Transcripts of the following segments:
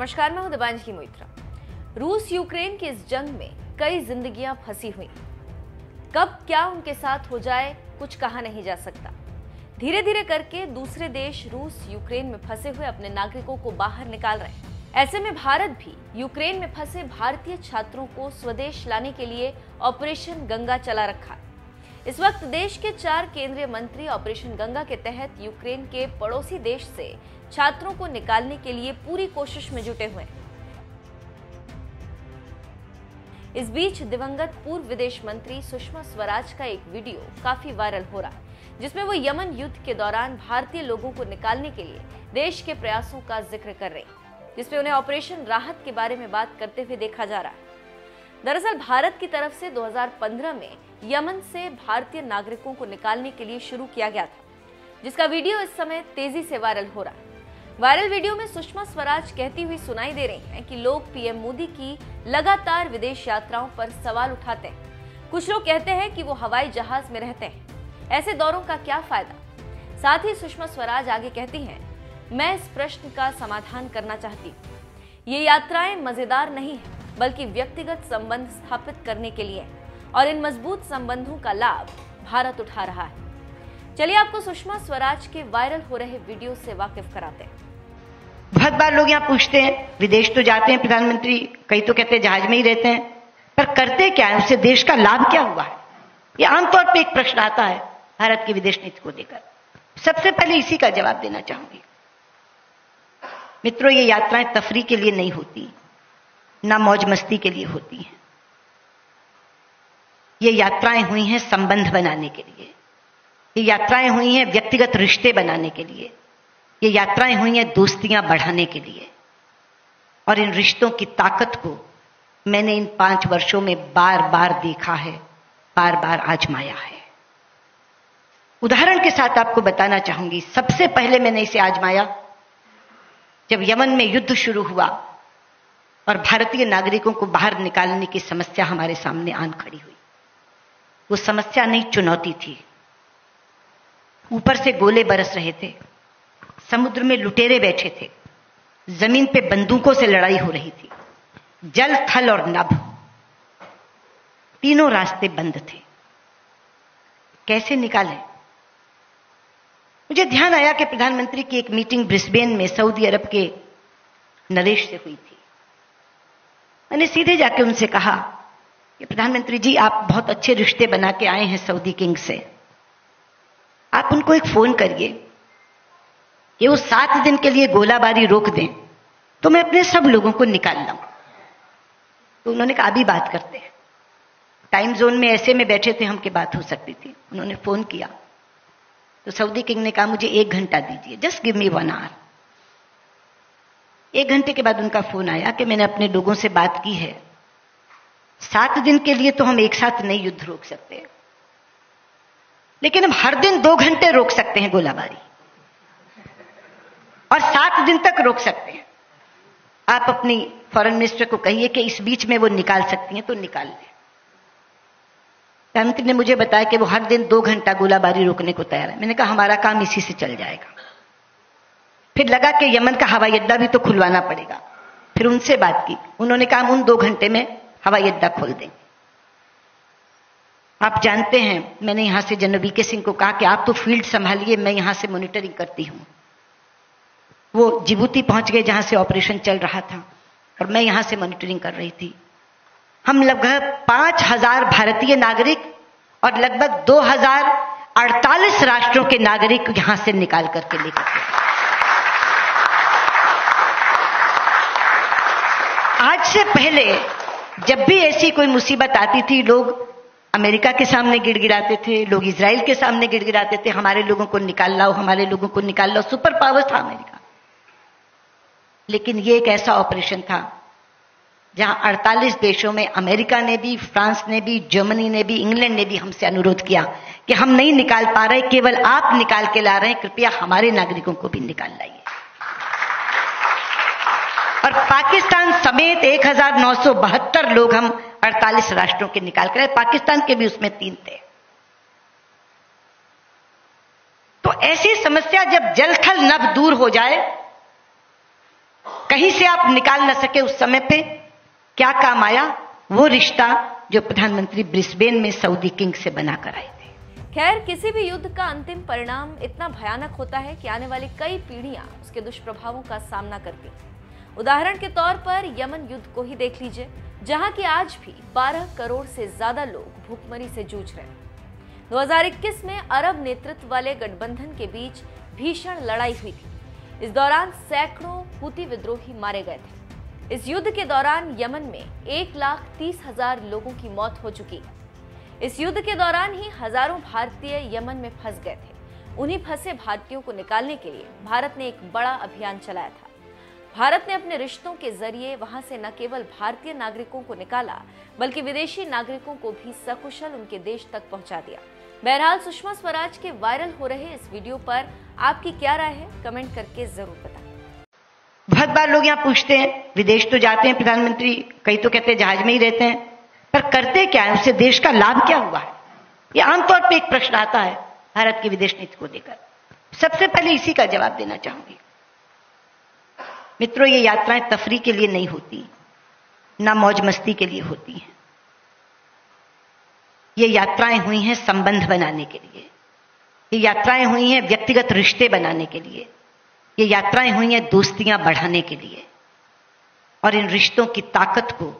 नमस्कार, मैं हूं दिबांजलि मोइत्रा। रूस यूक्रेन की इस जंग में कई जिंदगियां फंसी हुई। कब क्या उनके साथ हो जाए कुछ कहा नहीं जा सकता। धीरे धीरे करके दूसरे देश रूस यूक्रेन में फंसे हुए अपने नागरिकों को बाहर निकाल रहे हैं। ऐसे में भारत भी यूक्रेन में फंसे भारतीय छात्रों को स्वदेश लाने के लिए ऑपरेशन गंगा चला रखा है। इस वक्त देश के 4 केंद्रीय मंत्री ऑपरेशन गंगा के तहत यूक्रेन के पड़ोसी देश से छात्रों को निकालने के लिए पूरी कोशिश में जुटे हुए हैं। इस बीच दिवंगत पूर्व विदेश मंत्री सुषमा स्वराज का एक वीडियो काफी वायरल हो रहा है, जिसमें वो यमन युद्ध के दौरान भारतीय लोगों को निकालने के लिए देश के प्रयासों का जिक्र कर रहे हैं, जिसमें उन्हें ऑपरेशन राहत के बारे में बात करते हुए देखा जा रहा है। दरअसल भारत की तरफ से 2015 में यमन से भारतीय नागरिकों को निकालने के लिए शुरू किया गया था, जिसका वीडियो इस समय तेजी से वायरल हो रहा है। वायरल वीडियो में सुषमा स्वराज कहती हुई सुनाई दे रही हैं कि लोग पीएम मोदी की लगातार विदेश यात्राओं पर सवाल उठाते हैं। कुछ लोग कहते हैं कि वो हवाई जहाज में रहते हैं, ऐसे दौरों का क्या फायदा। साथ ही सुषमा स्वराज आगे कहती हैं, मैं इस प्रश्न का समाधान करना चाहती हूँ। ये यात्राएं मजेदार नहीं है, बल्कि व्यक्तिगत संबंध स्थापित करने के लिए, और इन मजबूत संबंधों का लाभ भारत उठा रहा है। चलिए आपको सुषमा स्वराज के वायरल हो रहे वीडियो से वाकिफ कराते हैं। बहुत बार लोग यहाँ पूछते हैं, विदेश तो जाते हैं प्रधानमंत्री, कई तो कहते हैं जहाज में ही रहते हैं, पर करते क्या है, उससे देश का लाभ क्या हुआ है? ये आमतौर पर एक प्रश्न आता है भारत की विदेश नीति को लेकर। सबसे पहले इसी का जवाब देना चाहूंगी। मित्रों, ये यात्राएं तफरीह के लिए नहीं होती, ना मौज मस्ती के लिए होती हैं। ये यात्राएं हुई हैं संबंध बनाने के लिए, ये यात्राएं हुई हैं व्यक्तिगत रिश्ते बनाने के लिए, ये यात्राएं हुई हैं दोस्तियां बढ़ाने के लिए। और इन रिश्तों की ताकत को मैंने इन 5 वर्षों में बार बार देखा है, बार बार आजमाया है। उदाहरण के साथ आपको बताना चाहूंगी। सबसे पहले मैंने इसे आजमाया जब यमन में युद्ध शुरू हुआ और भारतीय नागरिकों को बाहर निकालने की समस्या हमारे सामने आन खड़ी हुई। वो समस्या नहीं, चुनौती थी। ऊपर से गोले बरस रहे थे, समुद्र में लुटेरे बैठे थे, जमीन पे बंदूकों से लड़ाई हो रही थी, जल, थल और नभ, तीनों रास्ते बंद थे। कैसे निकालें? मुझे ध्यान आया कि प्रधानमंत्री की एक मीटिंग ब्रिस्बेन में सऊदी अरब के नरेश से हुई थी। मैंने सीधे जाके उनसे कहा कि प्रधानमंत्री जी, आप बहुत अच्छे रिश्ते बना के आए हैं सऊदी किंग से, आप उनको एक फोन करिए कि वो 7 दिन के लिए गोलाबारी रोक दें तो मैं अपने सब लोगों को निकाल लाऊं। तो उन्होंने कहा अभी बात करते हैं। टाइम जोन में ऐसे में बैठे थे हम कि बात हो सकती थी। उन्होंने फोन किया तो सऊदी किंग ने कहा मुझे 1 घंटा दीजिए, जस्ट गिव मी 1 आवर। 1 घंटे के बाद उनका फोन आया कि मैंने अपने लोगों से बात की है, 7 दिन के लिए तो हम एक साथ नहीं युद्ध रोक सकते, लेकिन हम हर दिन 2 घंटे रोक सकते हैं गोलाबारी, और 7 दिन तक रोक सकते हैं। आप अपनी फॉरेन मिनिस्टर को कहिए कि इस बीच में वो निकाल सकती हैं तो निकाल लें। प्रधानमंत्री ने मुझे बताया कि वो हर दिन 2 घंटा गोलाबारी रोकने को तैयार है। मैंने कहा हमारा काम इसी से चल जाएगा। फिर लगा कि यमन का हवाई अड्डा भी तो खुलवाना पड़ेगा। फिर उनसे बात की, उन्होंने कहा हम उन 2 घंटे में हवाई अड्डा खोल देंगे। आप जानते हैं, मैंने यहां से जनरल वीके सिंह को कहा कि आप तो फील्ड संभालिए, मैं यहां से मॉनिटरिंग करती हूं। वो जिबूती पहुंच गए जहां से ऑपरेशन चल रहा था, और मैं यहां से मॉनिटरिंग कर रही थी। हम लगभग 5000 भारतीय नागरिक और लगभग 2048 राष्ट्रों के नागरिक यहां से निकाल करके लेकर गए। आज से पहले जब भी ऐसी कोई मुसीबत आती थी, लोग अमेरिका के सामने गिड़गिड़ाते थे, लोग इजराइल के सामने गिड़गिड़ाते थे, हमारे लोगों को निकाल लाओ, हमारे लोगों को निकाल लाओ। सुपर पावर था अमेरिका। लेकिन ये एक ऐसा ऑपरेशन था जहां 48 देशों में अमेरिका ने भी, फ्रांस ने भी, जर्मनी ने भी, इंग्लैंड ने भी हमसे अनुरोध किया कि हम नहीं निकाल पा रहे, केवल आप निकाल के ला रहे हैं, कृपया हमारे नागरिकों को भी निकाल लाइए। और पाकिस्तान समेत 1972 लोग हम 48 राष्ट्रों के निकाल कर, पाकिस्तान के भी उसमें 3 थे। तो ऐसी समस्या जब जल थल नभ दूर हो जाए, कहीं से आप निकाल न सके उस समय पे क्या काम आया वो रिश्ता जो प्रधानमंत्री ब्रिस्बेन में सऊदी किंग से बनाकर आए थे। खैर, किसी भी युद्ध का अंतिम परिणाम इतना भयानक होता है कि आने वाली कई पीढ़ियां उसके दुष्प्रभावों का सामना करती हैं। उदाहरण के तौर पर यमन युद्ध को ही देख लीजिए, जहां की आज भी 12 करोड़ से ज्यादा लोग भूखमरी से जूझ रहे हैं। 2021 में अरब नेतृत्व वाले गठबंधन के बीच भीषण लड़ाई हुई थी। इस दौरान सैकड़ों हूती विद्रोही मारे गए थे। इस युद्ध के दौरान यमन में 1,30,000 लोगों की मौत हो चुकी। इस युद्ध के दौरान ही हजारों भारतीय यमन में फंस गए थे। उन्हीं फंसे भारतीयों को निकालने के लिए भारत ने एक बड़ा अभियान चलाया था। भारत ने अपने रिश्तों के जरिए वहां से न केवल भारतीय नागरिकों को निकाला, बल्कि विदेशी नागरिकों को भी सकुशल उनके देश तक पहुंचा दिया। बहरहाल, सुषमा स्वराज के वायरल हो रहे इस वीडियो पर आपकी क्या राय है, कमेंट करके जरूर बताएं। बहुत बार लोग यहाँ पूछते हैं, विदेश तो जाते हैं प्रधानमंत्री, कई तो कहते हैं जहाज में ही रहते हैं, पर करते क्या है, उससे देश का लाभ क्या हुआ है? ये आमतौर पे एक प्रश्न आता है भारत की विदेश नीति को लेकर। सबसे पहले इसी का जवाब देना चाहूंगी। मित्रों, ये यात्राएं तफरी के लिए नहीं होती, ना मौज मस्ती के लिए होती हैं। ये यात्राएं हुई हैं संबंध बनाने के लिए, ये यात्राएं हुई हैं व्यक्तिगत रिश्ते बनाने के लिए, ये यात्राएं हुई हैं दोस्तियां बढ़ाने के लिए। और इन रिश्तों की ताकत को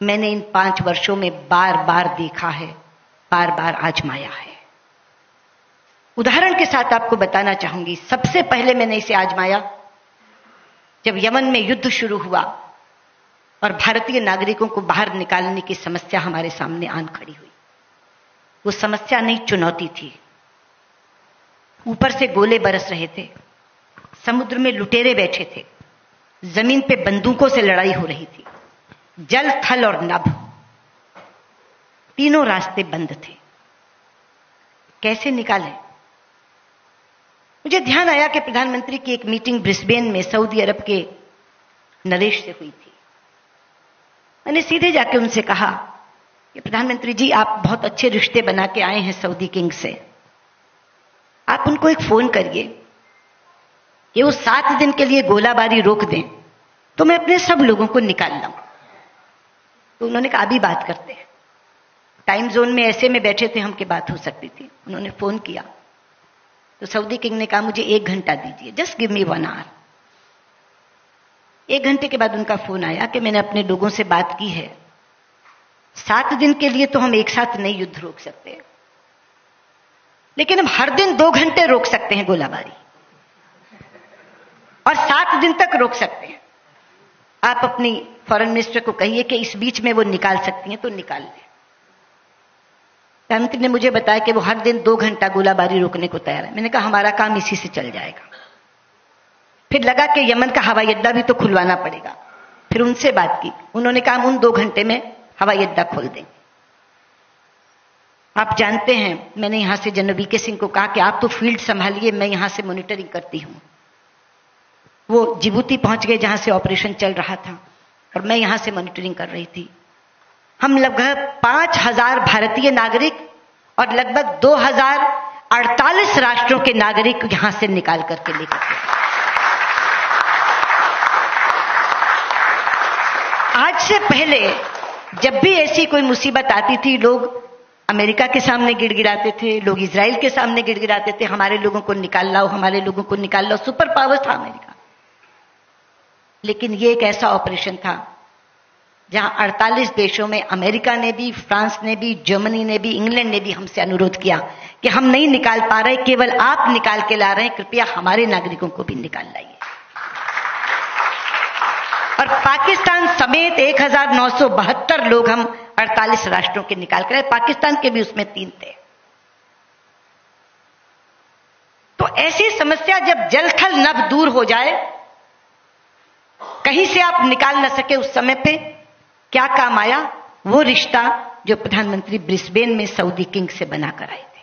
मैंने इन 5 वर्षों में बार बार देखा है, बार बार आजमाया है। उदाहरण के साथ आपको बताना चाहूंगी। सबसे पहले मैंने इसे आजमाया जब यमन में युद्ध शुरू हुआ और भारतीय नागरिकों को बाहर निकालने की समस्या हमारे सामने आन खड़ी हुई। वो समस्या नहीं, चुनौती थी। ऊपर से गोले बरस रहे थे, समुद्र में लुटेरे बैठे थे, जमीन पे बंदूकों से लड़ाई हो रही थी, जल, थल और नभ, तीनों रास्ते बंद थे। कैसे निकालें? मुझे ध्यान आया कि प्रधानमंत्री की एक मीटिंग ब्रिस्बेन में सऊदी अरब के नरेश से हुई थी। मैंने सीधे जाके उनसे कहा कि प्रधानमंत्री जी, आप बहुत अच्छे रिश्ते बना के आए हैं सऊदी किंग से, आप उनको एक फोन करिए कि वो 7 दिन के लिए गोलाबारी रोक दें तो मैं अपने सब लोगों को निकाल लाऊं। तो उन्होंने कहा अभी बात करते हैं। टाइम जोन में ऐसे में बैठे थे हम कि बात हो सकती थी। उन्होंने फोन किया तो सऊदी किंग ने कहा मुझे 1 घंटा दीजिए, जस्ट गिव मी 1 आवर। 1 घंटे के बाद उनका फोन आया कि मैंने अपने लोगों से बात की है, 7 दिन के लिए तो हम एक साथ नहीं युद्ध रोक सकते, लेकिन हम हर दिन 2 घंटे रोक सकते हैं गोलाबारी, और 7 दिन तक रोक सकते हैं। आप अपनी फॉरेन मिनिस्टर को कहिए कि इस बीच में वो निकाल सकती हैं तो निकाल लें। प्रधानमंत्री ने मुझे बताया कि वो हर दिन 2 घंटा गोलाबारी रोकने को तैयार है। मैंने कहा हमारा काम इसी से चल जाएगा। फिर लगा कि यमन का हवाई अड्डा भी तो खुलवाना पड़ेगा। फिर उनसे बात की, उन्होंने कहा हम उन 2 घंटे में हवाई अड्डा खोल देंगे। आप जानते हैं, मैंने यहां से जनरल वीके सिंह को कहा कि आप तो फील्ड संभालिए, मैं यहां से मॉनिटरिंग करती हूं। वो जिबूती पहुंच गए जहां से ऑपरेशन चल रहा था, और मैं यहां से मॉनिटरिंग कर रही थी। हम लगभग 5,000 भारतीय नागरिक और लगभग 2,048 राष्ट्रों के नागरिक यहां से निकाल करके लेकर गए। आज से पहले जब भी ऐसी कोई मुसीबत आती थी, लोग अमेरिका के सामने गिड़गिड़ाते थे, लोग इजराइल के सामने गिड़गिड़ाते थे, हमारे लोगों को निकाल लाओ, हमारे लोगों को निकाल लाओ। सुपर पावर था अमेरिका। लेकिन ये एक ऐसा ऑपरेशन था जहां 48 देशों में अमेरिका ने भी, फ्रांस ने भी, जर्मनी ने भी, इंग्लैंड ने भी हमसे अनुरोध किया कि हम नहीं निकाल पा रहे, केवल आप निकाल के ला रहे हैं, कृपया हमारे नागरिकों को भी निकाल लाइए। और पाकिस्तान समेत 1972 लोग हम 48 राष्ट्रों के निकाल कर, पाकिस्तान के भी उसमें 3 थे। तो ऐसी समस्या जब जल थल नभ दूर हो जाए, कहीं से आप निकाल न सके उस समय पे क्या काम आया वो रिश्ता जो प्रधानमंत्री ब्रिस्बेन में सऊदी किंग से बनाकर आए थे।